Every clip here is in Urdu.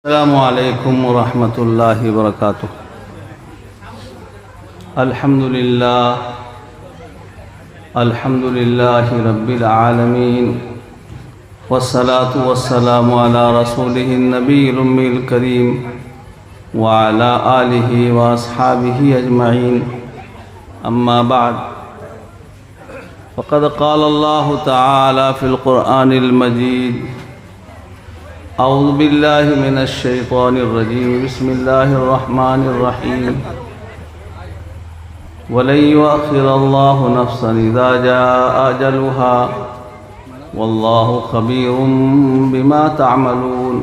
السلام علیکم ورحمۃ اللہ وبرکاتہ۔ الحمد للہ رب العالمین، والصلاة والسلام علی رسولہ النبی الأمی الکریم وعلی آلہ واصحابہ اجمعین، اما بعد فقد قال اللہ تعالی فی القرآن المجید: اعوذ باللہ من الشیطان الرجیم، بسم اللہ الرحمن الرحیم، وَلَن يُؤَخِّرَ اللَّهُ نَفْسًا إِذَا جَاءَ أَجَلُهَا وَاللَّهُ خَبِيرٌ بِمَا تَعْمَلُونَ۔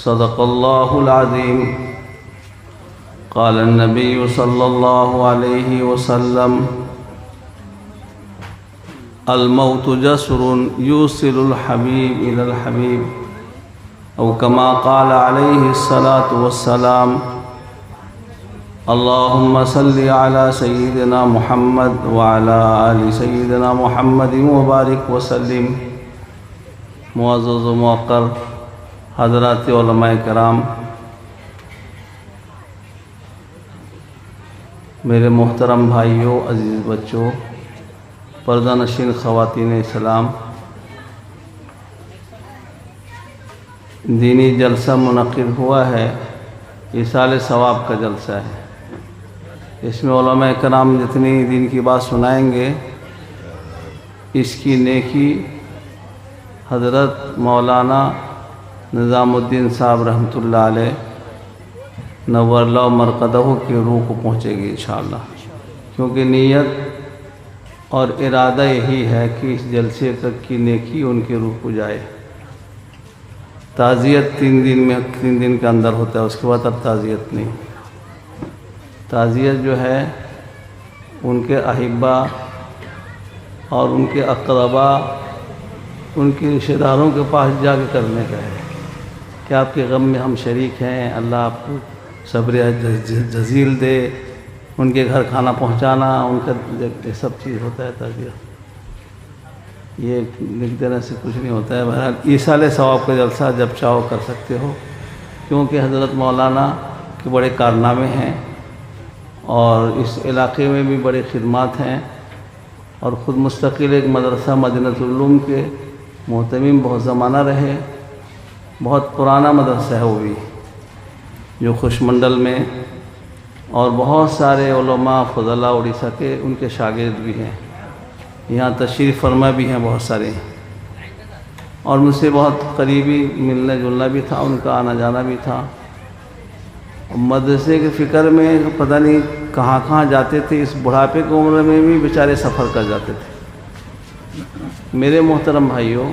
صدق اللہ العظیم۔ قال النبی صلی اللہ علیہ وسلم: الموت جسر یوصل الحبیب الی الحبیب، او کما قال علیہ الصلاة والسلام۔ اللہم صلی علی سیدنا محمد وعلی آل سیدنا محمد وبارک وسلم۔ معزز و موقر حضرات علماء کرام، میرے محترم بھائیوں، عزیز بچوں، پردہ نشین خواتین اسلام، دینی جلسہ منعقد ہوا ہے، ایصال ثواب کا جلسہ ہے۔ اس میں علماء کرام جتنی دین کی بات سنائیں گے، اس کی نیکی حضرت مولانا نظام الدین صاحب رحمۃ اللہ علیہ نور اللہ مرقدہ کی روح کو پہنچے گی انشاءاللہ، کیونکہ نیت اور ارادہ یہی ہے کہ اس جلسے تک کی نیکی ان کی روح کو جائے۔ تعزیت 3 دن کے اندر ہوتا ہے، اس کے بعد اب تعزیت نہیں۔ تعزیت جو ہے ان کے احبہ اور ان کے اقربا، ان کے رشتہ داروں کے پاس جا کے کرنے کا ہے کہ آپ کے غم میں ہم شریک ہیں، اللہ آپ کو صبر جزیل دے، ان کے گھر کھانا پہنچانا، ان کا سب چیز ہوتا ہے تعزیت۔ یہ لکھ دینے سے کچھ نہیں ہوتا ہے۔ بہرحال ایصال ثواب کا جلسہ جب چاہو کر سکتے ہو، کیونکہ حضرت مولانا کے بڑے کارنامے ہیں اور اس علاقے میں بھی بڑے خدمات ہیں، اور خود مستقل ایک مدرسہ مدینۃ العلوم کے محتمم بہت زمانہ رہے۔ بہت پرانا مدرسہ ہے وہ بھی، جو خوش منڈل میں، اور بہت سارے علماء فضلاء اڑیسہ کے ان کے شاگرد بھی ہیں، یہاں تشریف فرما بھی ہیں بہت سارے، اور مجھ سے بہت قریبی ملنا جلنا بھی تھا، ان کا آنا جانا بھی تھا۔ مدرسے کے فکر میں پتہ نہیں کہاں کہاں جاتے تھے، اس بڑھاپے کی عمر میں بھی بیچارے سفر کر جاتے تھے۔ میرے محترم بھائیوں،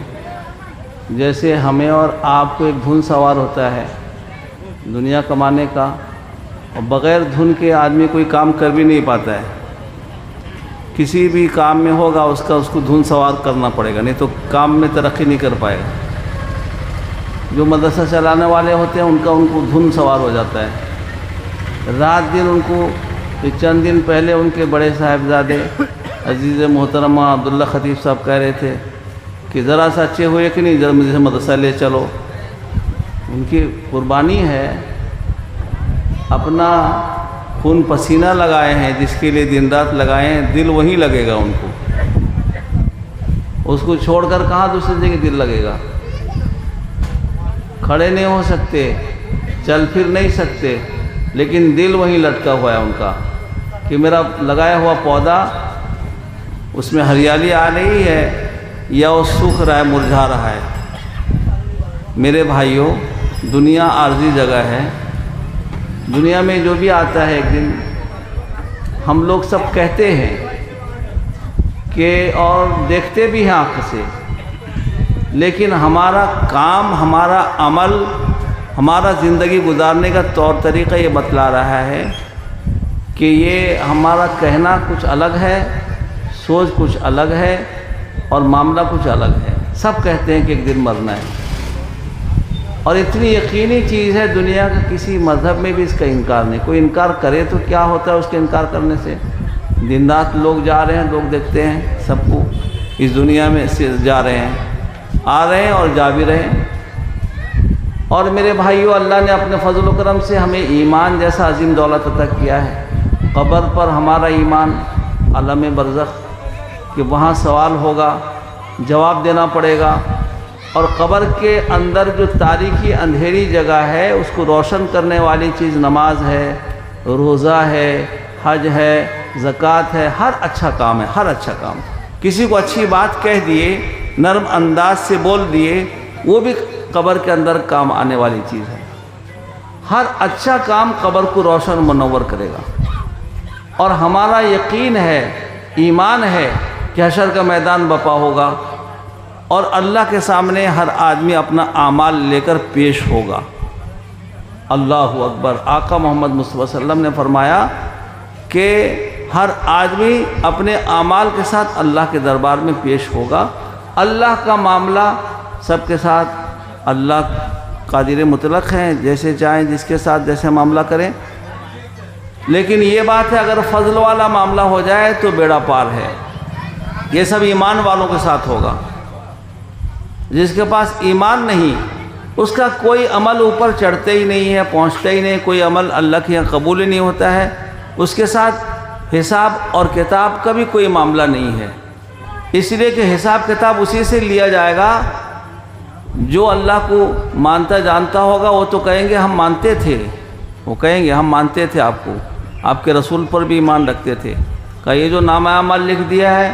جیسے ہمیں اور آپ کو ایک دھن سوار ہوتا ہے دنیا کمانے کا، اور بغیر دھن کے آدمی کوئی کام کر بھی نہیں پاتا ہے۔ کسی بھی کام میں ہوگا اس کو دھن سوار کرنا پڑے گا، نہیں تو کام میں ترقی نہیں کر پائے گا۔ جو مدرسہ چلانے والے ہوتے ہیں ان کو دھن سوار ہو جاتا ہے۔ رات دن ان کو چند دن پہلے ان کے بڑے صاحبزادے عزیز محترمہ عبداللہ خطیب صاحب کہہ رہے تھے کہ ذرا سا اچھے ہوئے کہ نہیں، ذرا مجھے مدرسہ لے چلو۔ ان کی قربانی ہے، اپنا خون پسینہ لگائے ہیں، جس کے لیے دن رات لگائے ہیں، دل وہیں لگے گا ان کو۔ اس کو چھوڑ کر کہاں دوسری جگہ دل لگے گا؟ کھڑے نہیں ہو سکتے، چل پھر نہیں سکتے، لیکن دل وہیں لٹکا ہوا ہے ان کا کہ میرا لگایا ہوا پودا، اس میں ہریالی آ رہی ہے یا وہ سوکھ رہا ہے، مرجھا رہا ہے۔ میرے بھائیوں، دنیا عارضی جگہ ہے۔ دنیا میں جو بھی آتا ہے ایک دن، ہم لوگ سب کہتے ہیں کہ اور دیکھتے بھی ہیں آنکھ سے، لیکن ہمارا کام، ہمارا عمل، ہمارا زندگی گزارنے کا طور طریقہ یہ بتلا رہا ہے کہ یہ ہمارا کہنا کچھ الگ ہے، سوچ کچھ الگ ہے، اور معاملہ کچھ الگ ہے۔ سب کہتے ہیں کہ ایک دن مرنا ہے، اور اتنی یقینی چیز ہے دنیا کا، کسی مذہب میں بھی اس کا انکار نہیں۔ کوئی انکار کرے تو کیا ہوتا ہے اس کے انکار کرنے سے؟ دن رات لوگ جا رہے ہیں، لوگ دیکھتے ہیں سب کو اس دنیا میں سے جا رہے ہیں، آ رہے ہیں اور جا بھی رہے ہیں، اور میرے بھائیوں، اللہ نے اپنے فضل و کرم سے ہمیں ایمان جیسا عظیم دولت عطا کیا ہے۔ قبر پر ہمارا ایمان، عالم برزخ کہ وہاں سوال ہوگا، جواب دینا پڑے گا، اور قبر کے اندر جو تاریکی اندھیری جگہ ہے اس کو روشن کرنے والی چیز نماز ہے، روزہ ہے، حج ہے، زکوٰۃ ہے، ہر اچھا کام ہے، ہر اچھا کام۔ کسی کو اچھی بات کہہ دیے، نرم انداز سے بول دیے، وہ بھی قبر کے اندر کام آنے والی چیز ہے۔ ہر اچھا کام قبر کو روشن منور کرے گا، اور ہمارا یقین ہے، ایمان ہے کہ حشر کا میدان برپا ہوگا اور اللہ کے سامنے ہر آدمی اپنا اعمال لے کر پیش ہوگا۔ اللہ اکبر۔ آقا محمد مصطفیٰ صلی اللہ علیہ وسلم نے فرمایا کہ ہر آدمی اپنے اعمال کے ساتھ اللہ کے دربار میں پیش ہوگا۔ اللہ کا معاملہ سب کے ساتھ، اللہ قادر مطلق ہیں، جیسے چاہیں جس کے ساتھ جیسے معاملہ کریں، لیکن یہ بات ہے اگر فضل والا معاملہ ہو جائے تو بیڑا پار ہے۔ یہ سب ایمان والوں کے ساتھ ہوگا۔ جس کے پاس ایمان نہیں، اس کا کوئی عمل اوپر چڑھتے ہی نہیں ہے، پہنچتا ہی نہیں، کوئی عمل اللہ کے یہاں قبول ہی نہیں ہوتا ہے، اس کے ساتھ حساب اور کتاب کا بھی کوئی معاملہ نہیں ہے۔ اس لیے کہ حساب کتاب اسی سے لیا جائے گا جو اللہ کو مانتا جانتا ہوگا۔ وہ تو کہیں گے ہم مانتے تھے، وہ کہیں گے ہم مانتے تھے آپ کو، آپ کے رسول پر بھی ایمان رکھتے تھے، کہ یہ جو نامہ اعمال لکھ دیا ہے،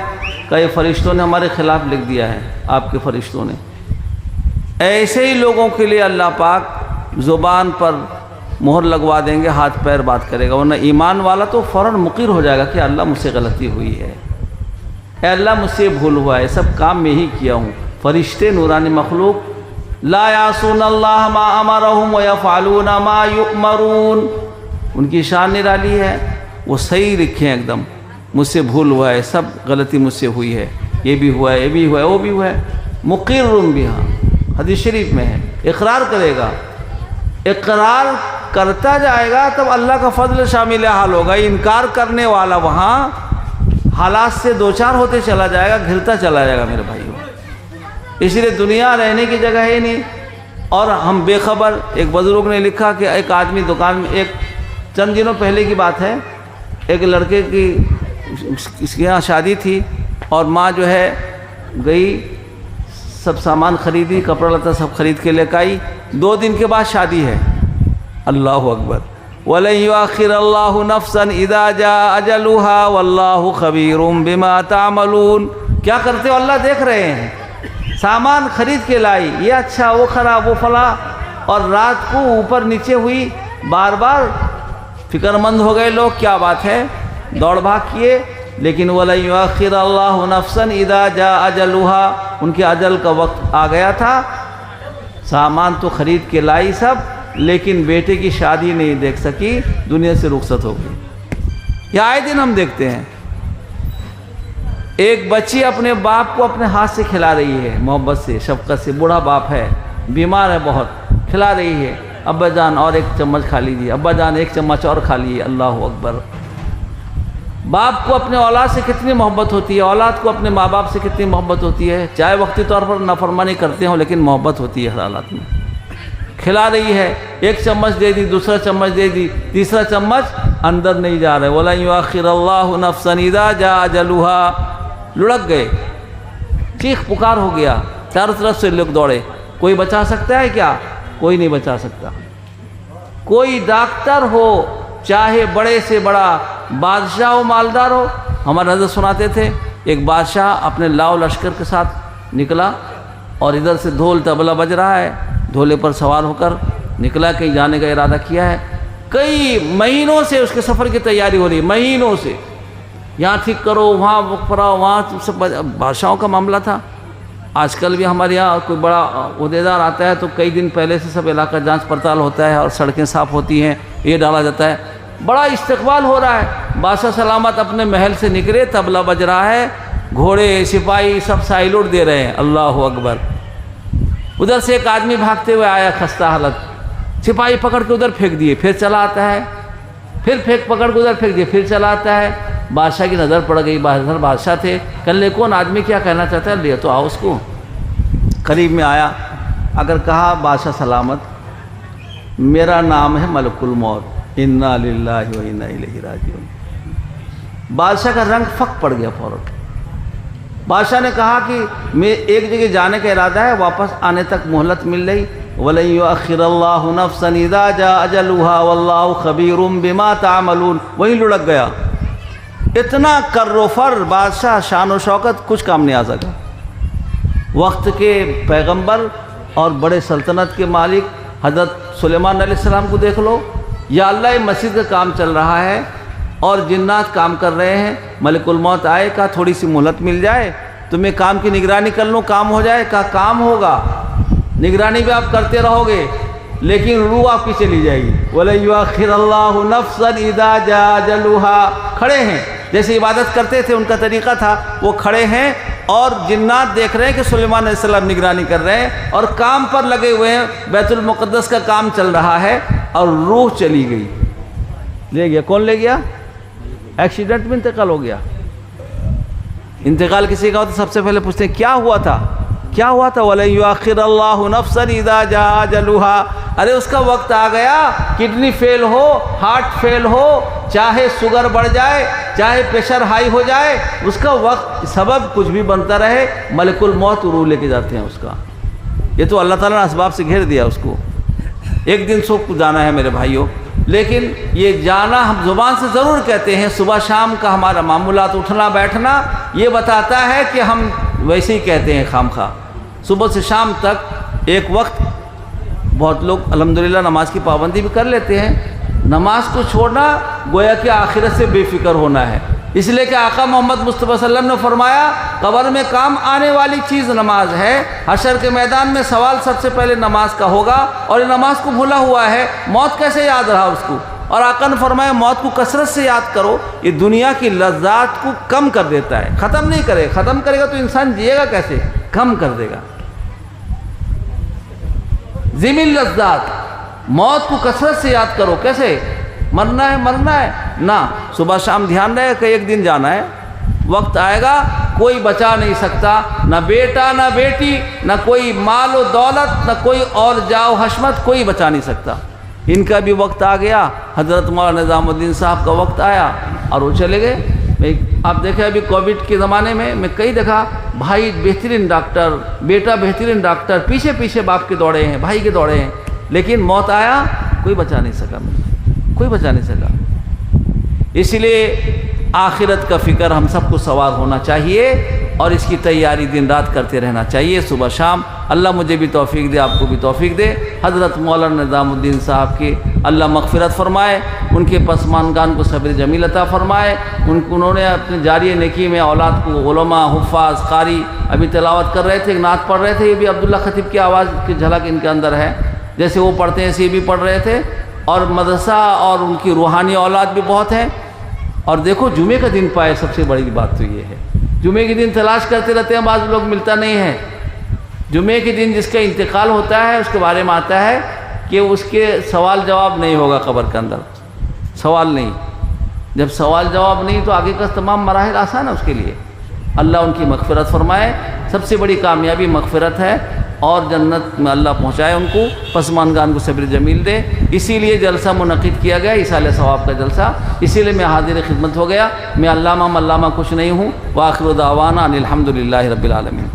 کہ یہ فرشتوں نے ہمارے خلاف لکھ دیا ہے، آپ کے فرشتوں نے۔ ایسے ہی لوگوں کے لیے اللہ پاک زبان پر مہر لگوا دیں گے، ہاتھ پیر بات کرے گا، ورنہ ایمان والا تو فوراً مقر ہو جائے گا کہ اللہ مجھ سے غلطی ہوئی ہے، اے اللہ مجھ سے بھول ہوا ہے، سب کام میں ہی کیا ہوں۔ فرشتے نورانی مخلوق لا یعصون اللہ ما امرہم ویفعلون ما یؤمرون، ان کی شان نرالی ہے، وہ صحیح لکھیں ایک دم، مجھ سے بھول ہوا ہے، سب غلطی مجھ سے ہوئی ہے، یہ بھی ہوا ہے، یہ بھی ہوا ہے، وہ بھی ہوا ہے، مقر بہا، حدیث شریف میں ہے، اقرار کرے گا۔ اقرار کرتا جائے گا تب اللہ کا فضل شامل حال ہوگا۔ انکار کرنے والا وہاں حالات سے دوچار ہوتے چلا جائے گا، گھرتا چلا جائے گا میرے بھائیوں۔ اس لیے دنیا رہنے کی جگہ ہے نہیں، اور ہم بے خبر۔ ایک بزرگ نے لکھا کہ ایک آدمی دکان میں، ایک چند دنوں پہلے کی بات ہے، ایک لڑکے کی اس کے یہاں شادی تھی، اور ماں جو ہے گئی، سب سامان خریدی، کپڑا لتا سب خرید کے لے کے آئی، 2 دن کے بعد شادی ہے۔ اللہ اکبر۔ وَلَن يُؤَخِّرَ اللَّهُ نَفْسًا إِذَا جَاءَ أَجَلُهَا وَاللَّهُ خَبِيرٌ بِمَا تَعْمَلُونَ۔ کیا کرتے ہو اللہ دیکھ رہے ہیں۔ سامان خرید کے لائی، یہ اچھا، وہ خراب، وہ فلاں، اور رات کو اوپر نیچے ہوئی، بار بار فکر مند ہو گئے لوگ، کیا بات ہے، دوڑ بھاگ کیے، لیکن وَلَن يُؤَخِّرَ اللَّهُ نَفْسًا إِذَا جَاءَ أَجَلُهَا، ان کے اجل کا وقت آ گیا تھا، سامان تو خرید کے لائی سب، لیکن بیٹے کی شادی نہیں دیکھ سکی، دنیا سے رخصت ہو گئی۔ یہ آئے دن ہم دیکھتے ہیں، ایک بچی اپنے باپ کو اپنے ہاتھ سے کھلا رہی ہے، محبت سے، شفقت سے، بوڑھا باپ ہے، بیمار ہے بہت، کھلا رہی ہے، ابا جان اور 1 چمچ کھا لیجیے، ابا جان 1 چمچ اور کھا لیجیے۔ اللہ اکبر۔ باپ کو اپنے اولاد سے کتنی محبت ہوتی ہے، اولاد کو اپنے ماں باپ سے کتنی محبت ہوتی ہے، چاہے وقتی طور پر نافرمانی کرتے ہوں، لیکن محبت ہوتی ہے ہر حالات میں۔ کھلا رہی ہے، 1 چمچ دے دی، دوسرا چمچ دے دی، تیسرا چمچ اندر نہیں جا رہے۔ وَلَن يُؤَخِّرَ اللَّهُ نَفْسًا إِذَا جَاءَ أَجَلُهَا، لڑک گئے، چیخ پکار ہو گیا، چاروں طرف سے لوگ دوڑے۔ کوئی بچا سکتا ہے کیا؟ کوئی نہیں بچا سکتا۔ کوئی ڈاکٹر ہو، چاہے بڑے سے بڑا بادشاہ ہو، مالدار ہو۔ ہمارے حضرت سناتے تھے، ایک بادشاہ اپنے لاؤ لشکر کے ساتھ نکلا، اور ادھر سے ڈھول طبلہ بج رہا ہے، ڈھولے پر سوار ہو کر نکلا، کہیں جانے کا ارادہ کیا ہے۔ کئی مہینوں سے اس کے سفر کی تیاری ہو رہی، مہینوں سے، یہاں ٹھیک کرو، وہاں وقت پڑاؤ، وہاں سب بادشاہوں کا معاملہ تھا۔ آج کل بھی ہمارے یہاں کوئی بڑا عہدیدار آتا ہے تو کئی دن پہلے سے سب علاقہ جانچ پڑتال ہوتا ہے، اور سڑکیں صاف ہوتی ہیں، یہ ڈالا جاتا ہے، بڑا استقبال ہو رہا ہے۔ بادشاہ سلامت اپنے محل سے نکلے، طبلہ بج رہا ہے، گھوڑے سپاہی سب سائلوٹ دے رہے ہیں۔ اللہ اکبر۔ ادھر سے ایک آدمی بھاگتے ہوئے آیا، خستہ حالت، سپاہی پکڑ کے ادھر پھینک دیے، پھر چلا آتا ہے، پھر پکڑ کے ادھر پھینک دیے، پھر چلا آتا ہے۔ بادشاہ کی نظر پڑ گئی، بادشاہ تھے، کل کون آدمی کیا کہنا چاہتا ہے، لے تو آؤ اس کو۔ قریب میں آیا، اگر کہا بادشاہ سلامت، میرا نام ہے ملک الموت، انا للہ و انا الیہ راجعون۔ بادشاہ کا رنگ فق پڑ گیا فوراً۔ بادشاہ نے کہا کہ میں ایک جگہ جانے کا ارادہ ہے، واپس آنے تک مہلت مل رہی، وَلَن يُؤَخِّرَ اللَّهُ نَفْسًا إِذَا جَاءَ أَجَلُهَا وَاللَّهُ خَبِيرٌ بِمَا تَعْمَلُونَ۔ وہیں لڑک گیا، اتنا کر و فر بادشاہ، شان و شوکت، کچھ کام نہیں آ سکا۔ وقت کے پیغمبر اور بڑے سلطنت کے مالک حضرت سلیمان علیہ السلام کو دیکھ لو، یا اللہ یہ مسجد کا کام چل رہا ہے اور جنات کام کر رہے ہیں، ملک الموت آئے، کہا تھوڑی سی مہلت مل جائے تو میں کام کی نگرانی کر لوں، کام ہو جائے۔ کہا کام ہوگا، نگرانی بھی آپ کرتے رہو گے، لیکن روح آپ کی چلی جائے گی۔ وَلَن يُؤَخِّرَ اللَّهُ نَفْسًا إِذَا جَاءَ أَجَلُهَا۔ کھڑے ہیں، جیسے عبادت کرتے تھے، ان کا طریقہ تھا، وہ کھڑے ہیں اور جنات دیکھ رہے ہیں کہ سلیمان علیہ السلام نگرانی کر رہے ہیں اور کام پر لگے ہوئے ہیں، بیت المقدس کا کام چل رہا ہے، اور روح چلی گئی۔ لے گیا، کون لے گیا؟ ایکسیڈنٹ میں انتقال ہو گیا۔ انتقال کسی کا ہوتا سب سے پہلے پوچھتے ہیں کیا ہوا تھا، کیا ہوا تھا؟ وَلَن يُؤَخِّرَ اللَّهُ نَفْسًا إِذَا جَاءَ أَجَلُهَا۔ ارے اس کا وقت آ گیا، کڈنی فیل ہو، ہارٹ فیل ہو، چاہے شوگر بڑھ جائے، چاہے پریشر ہائی ہو جائے، اس کا وقت سبب کچھ بھی بنتا رہے، ملک الموت روح لے کے جاتے ہیں اس کا۔ یہ تو اللہ تعالیٰ نے اسباب سے گھیر دیا اس کو۔ ایک دن سب کو جانا ہے میرے بھائیوں، لیکن یہ جانا ہم زبان سے ضرور کہتے ہیں، صبح شام کا ہمارا معمولات، اٹھنا بیٹھنا، یہ بتاتا ہے کہ ہم ویسے ہی کہتے ہیں خام خواہ۔ صبح سے شام تک ایک وقت، بہت لوگ الحمدللہ نماز کی پابندی بھی کر لیتے ہیں، نماز کو چھوڑنا گویا کہ آخرت سے بے فکر ہونا ہے، اس لیے کہ آقا محمد مصطفیٰ صلی اللہ علیہ وسلم نے فرمایا قبر میں کام آنے والی چیز نماز ہے، حشر کے میدان میں سوال سب سے پہلے نماز کا ہوگا، اور یہ نماز کو بھولا ہوا ہے، موت کیسے یاد رہا اس کو؟ اور آقا نے فرمایا موت کو کثرت سے یاد کرو، یہ دنیا کی لذات کو کم کر دیتا ہے، ختم نہیں کرے، ختم کرے گا تو انسان جیے گا کیسے؟ کم کر دے گا۔ ذمن لذات، موت کو کثرت سے یاد کرو، کیسے؟ مرنا ہے، مرنا ہے نا، صبح شام دھیان رہے کہ ایک دن جانا ہے، وقت آئے گا، کوئی بچا نہیں سکتا، نہ بیٹا نہ بیٹی، نہ کوئی مال و دولت، نہ کوئی اور جاؤ حشمت، کوئی بچا نہیں سکتا۔ ان کا بھی وقت آ گیا، حضرت مولانا نظام الدین صاحب کا وقت آیا اور وہ چلے گئے۔ آپ دیکھیں ابھی کووڈ کے زمانے میں کئی دیکھا، بھائی بہترین ڈاکٹر، بیٹا بہترین ڈاکٹر، پیچھے پیچھے باپ کے دوڑے ہیں، بھائی کے دوڑے ہیں، لیکن موت آیا، کوئی بچا نہیں سکا، کوئی بچا نہیں سکا۔ اس لیے آخرت کا فکر ہم سب کو سوار ہونا چاہیے اور اس کی تیاری دن رات کرتے رہنا چاہیے، صبح شام۔ اللہ مجھے بھی توفیق دے، آپ کو بھی توفیق دے۔ حضرت مولانا نظام الدین صاحب کی اللہ مغفرت فرمائے، ان کے پسماندگان کو صبر جمیل عطا فرمائے، انہوں نے اپنے جاری نیکی میں اولاد کو علماء، حفاظ، قاری، ابھی تلاوت کر رہے تھے، نعت پڑھ رہے تھے، یہ بھی عبداللہ خطیب کی آواز کی جھلک ان کے اندر ہے، جیسے وہ پڑھتے ہیں ایسے یہ بھی پڑھ رہے تھے، اور مدرسہ اور ان کی روحانی اولاد بھی بہت ہیں۔ اور دیکھو جمعے کا دن پائے، سب سے بڑی بات تو یہ ہے، جمعے کے دن تلاش کرتے رہتے ہیں، بعض لوگ ملتا نہیں ہے۔ جمعے کے دن جس کا انتقال ہوتا ہے اس کے بارے میں آتا ہے کہ اس کے سوال جواب نہیں ہوگا قبر کے اندر، سوال نہیں، جب سوال جواب نہیں تو آگے کا تمام مراحل آسان ہے اس کے لیے۔ اللہ ان کی مغفرت فرمائے، سب سے بڑی کامیابی مغفرت ہے، اور جنت میں اللہ پہنچائے ان کو، پسماندگان کو صبر جمیل دے۔ اسی لیے جلسہ منعقد کیا گیا، ایصال ثواب کا جلسہ، اسی لیے میں حاضر خدمت ہو گیا۔ میں علامہ کچھ نہیں ہوں۔ وآخر دعوانا ان الحمد للہ رب العالمین۔